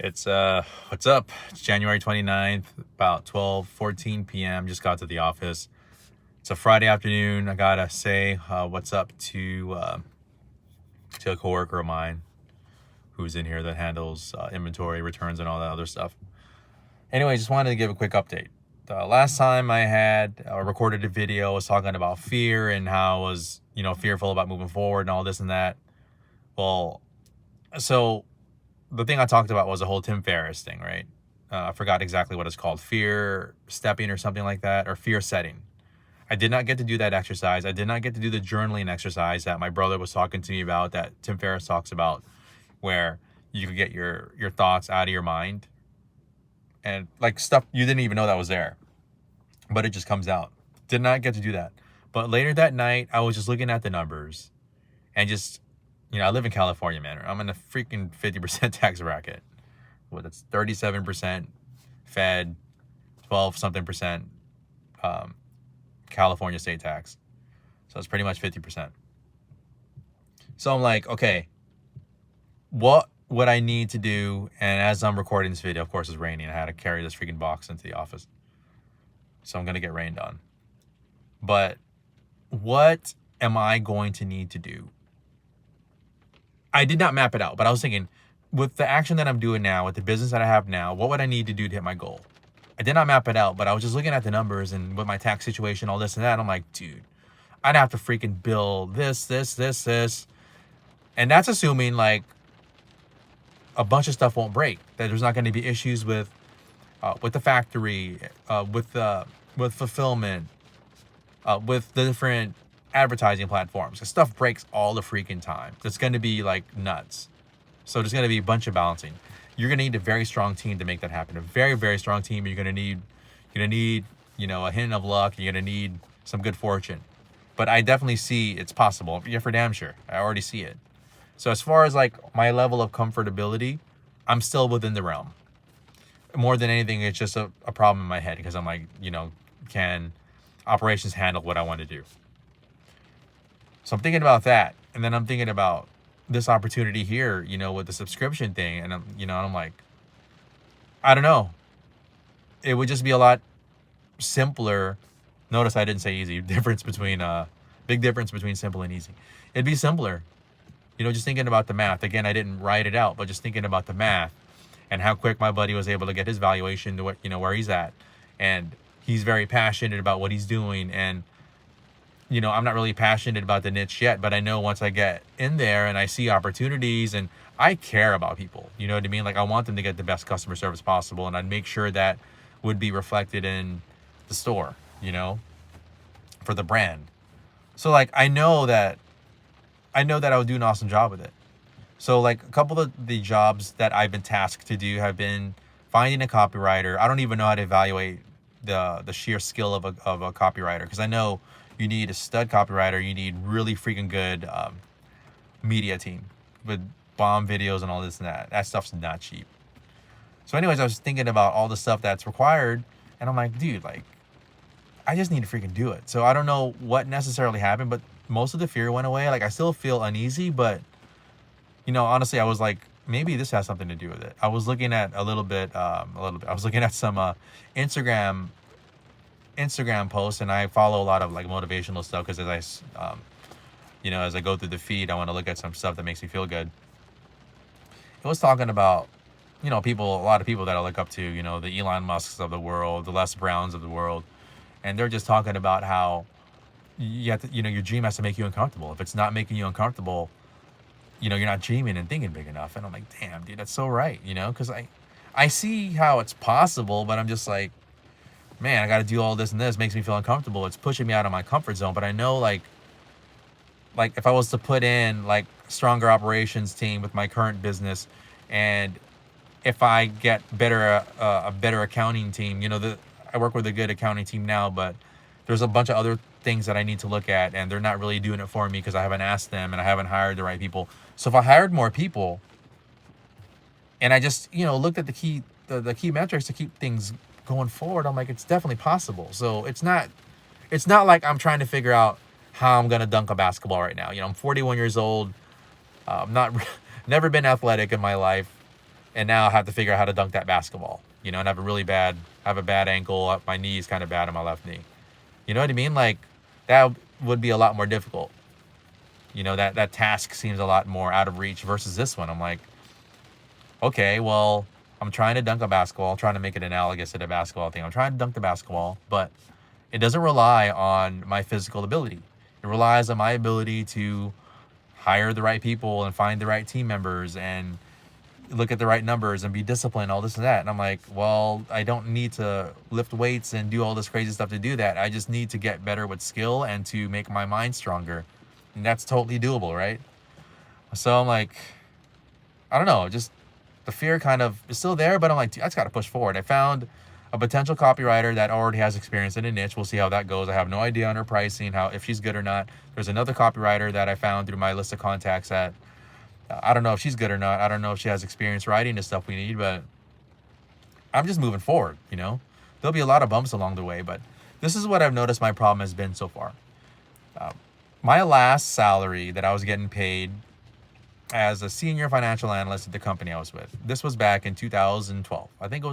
It's what's up? It's January 29th, about 12:14 p.m. Just got to the office. It's a Friday afternoon. I gotta say what's up to a coworker of mine who's in here that handles inventory, returns, and all that other stuff. Anyway, just wanted to give a quick update. The last time I had recorded a video, I was talking about fear and how I was, fearful about moving forward and all this and that. Well, so the thing I talked about was the whole Tim Ferriss thing, right? I forgot exactly what it's called, fear stepping or something like that, or fear setting. I did not get to do that exercise. I did not get to do the journaling exercise that my brother was talking to me about, that Tim Ferriss talks about, where you could get your thoughts out of your mind and like stuff you didn't even know that was there, but it just comes out. Did not get to do that. But later that night, I was just looking at the numbers and just, I live in California, man. I'm in a freaking 50% tax bracket. Well, that's 37% Fed, 12 something percent California state tax. So it's pretty much 50%. So I'm like, okay, what would I need to do? And as I'm recording this video, of course, it's raining. I had to carry this freaking box into the office. So I'm going to get rained on. But what am I going to need to do? I did not map it out, but I was thinking, with the action that I'm doing now, with the business that I have now, what would I need to do to hit my goal? I did not map it out, but I was just looking at the numbers and with my tax situation, all this and that. And I'm like, dude, I'd have to freaking build this. And that's assuming like a bunch of stuff won't break, that there's not going to be issues with the factory, with fulfillment, with the different advertising platforms. Because stuff breaks all the freaking time. It's going to be like nuts. So there's going to be a bunch of balancing. You're going to need a very strong team to make that happen. A very, very strong team. You're going to need, a hint of luck. You're going to need some good fortune. But I definitely see it's possible. Yeah, for damn sure. I already see it. So as far as like my level of comfortability, I'm still within the realm. More than anything, it's just a problem in my head because I'm like, can operations handle what I want to do? So I'm thinking about that. And then I'm thinking about this opportunity here, with the subscription thing. And I'm like, I don't know. It would just be a lot simpler. Notice I didn't say easy. Big difference between simple and easy. It'd be simpler. Just thinking about the math. Again, I didn't write it out, but just thinking about the math and how quick my buddy was able to get his valuation to what, where he's at. And he's very passionate about what he's doing. And, I'm not really passionate about the niche yet, but I know once I get in there and I see opportunities, and I care about people, you know what I mean? Like I want them to get the best customer service possible. And I'd make sure that would be reflected in the store, for the brand. So like, I know that I would do an awesome job with it. So like a couple of the jobs that I've been tasked to do have been finding a copywriter. I don't even know how to evaluate the sheer skill of a copywriter, because I know you need a stud copywriter. You need really freaking good media team with bomb videos and all this and that. That stuff's not cheap. So anyways, I was thinking about all the stuff that's required, and I'm like, dude, like I just need to freaking do it. So I don't know what necessarily happened, but most of the fear went away. Like I still feel uneasy, but honestly, I was like, maybe this has something to do with it. I was looking at I was looking at some Instagram posts, and I follow a lot of like motivational stuff because as I go through the feed, I want to look at some stuff that makes me feel good. It was talking about, a lot of people that I look up to, the Elon Musks of the world, the Les Browns of the world. And they're just talking about how you have to, your dream has to make you uncomfortable. If it's not making you uncomfortable, you're not dreaming and thinking big enough. And I'm like, damn, dude, that's so right, because I see how it's possible, but I'm just like, man, I got to do all this and this. Makes me feel uncomfortable. It's pushing me out of my comfort zone. But I know like if I was to put in like stronger operations team with my current business, and if I get a better accounting team, I work with a good accounting team now, but there's a bunch of other things that I need to look at, and they're not really doing it for me because I haven't asked them and I haven't hired the right people. So if I hired more people and I just, looked at the key metrics to keep things going forward, I'm like, it's definitely possible. So it's not like I'm trying to figure out how I'm going to dunk a basketball right now. I'm 41 years old. I'm not, never been athletic in my life. and now I have to figure out how to dunk that basketball, you know, and I have a bad ankle. My knee is kind of bad on my left knee. You know what I mean? Like, that would be a lot more difficult. You know, that task seems a lot more out of reach versus this one. I'm like, okay, well, I'm trying to dunk a basketball, trying to make it analogous to the basketball thing. I'm trying to dunk the basketball, but it doesn't rely on my physical ability. It relies on my ability to hire the right people and find the right team members and look at the right numbers and be disciplined, all this and that. And I'm like, well, I don't need to lift weights and do all this crazy stuff to do that. I just need to get better with skill and to make my mind stronger. And that's totally doable, right? So I'm like, I don't know, just the fear kind of is still there, but I'm like, dude, I just got to push forward. I found a potential copywriter that already has experience in a niche. We'll see how that goes. I have no idea on her pricing, if she's good or not. There's another copywriter that I found through my list of contacts that I don't know if she's good or not. I don't know if she has experience writing the stuff we need, but I'm just moving forward, you know? There'll be a lot of bumps along the way, but this is what I've noticed my problem has been so far. My last salary that I was getting paid as a senior financial analyst at the company I was with, this was back in 2012. I think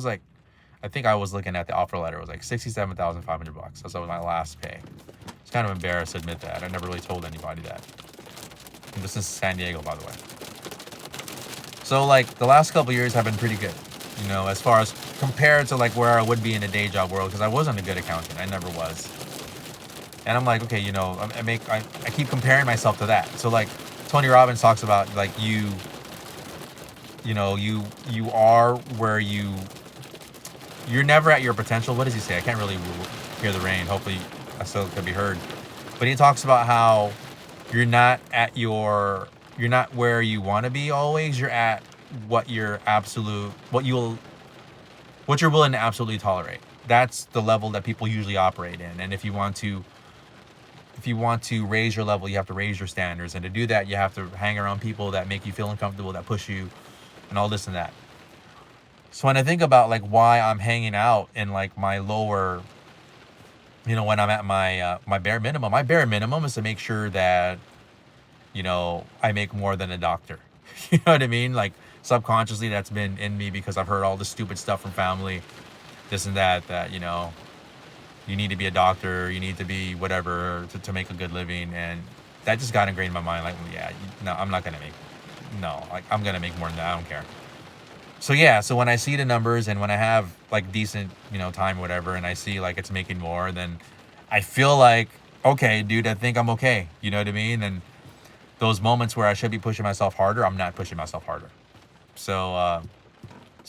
I was looking at the offer letter. It was like $67,500. That's my last pay. It's kind of embarrassed to admit that. I never really told anybody that. And this is San Diego, by the way. So like the last couple of years have been pretty good, you know, as far as compared to like where I would be in a day job world, because I wasn't a good accountant. I never was. And I'm like, okay, you know, I keep comparing myself to that. So like Tony Robbins talks about like you are where you're never at your potential. What does he say? I can't really hear the rain. Hopefully I still could be heard. But he talks about how you're not where you want to be always. You're at what you're willing to absolutely tolerate. That's the level that people usually operate in. And if you want to raise your level, you have to raise your standards. And to do that, you have to hang around people that make you feel uncomfortable, that push you, and all this and that. So when I think about like why I'm hanging out in like my lower, you know, when I'm at my bare minimum is to make sure that, you know, I make more than a doctor. You know what I mean? Like subconsciously that's been in me because I've heard all this stupid stuff from family, this and that, you know, you need to be a doctor, you need to be whatever to make a good living. And that just got ingrained in my mind. Like, yeah, no, I'm going to make more than that. I don't care. So yeah, so when I see the numbers and when I have like decent, you know, time, whatever, and I see like it's making more, then I feel like, okay, dude, I think I'm okay. You know what I mean? And those moments where I should be pushing myself harder, I'm not pushing myself harder. So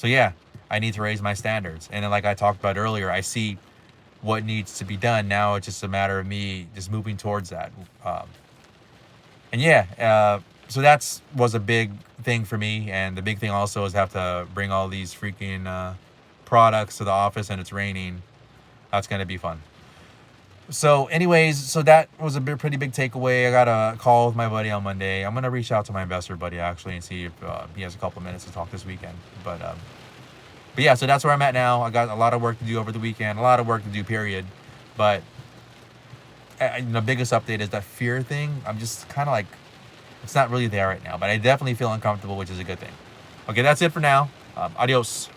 yeah, I need to raise my standards. And then like I talked about earlier, I see what needs to be done. Now it's just a matter of me just moving towards that. So that's was a big thing for me. And the big thing also is have to bring all these freaking products to the office and it's raining. That's going to be fun. So anyways, so that was a pretty big takeaway. I got a call with my buddy on Monday. I'm going to reach out to my investor buddy actually and see if he has a couple of minutes to talk this weekend. But yeah, so that's where I'm at now. I got a lot of work to do over the weekend, a lot of work to do, period. But the biggest update is that fear thing. I'm just kind of like, it's not really there right now, but I definitely feel uncomfortable, which is a good thing. Okay, that's it for now. Adios.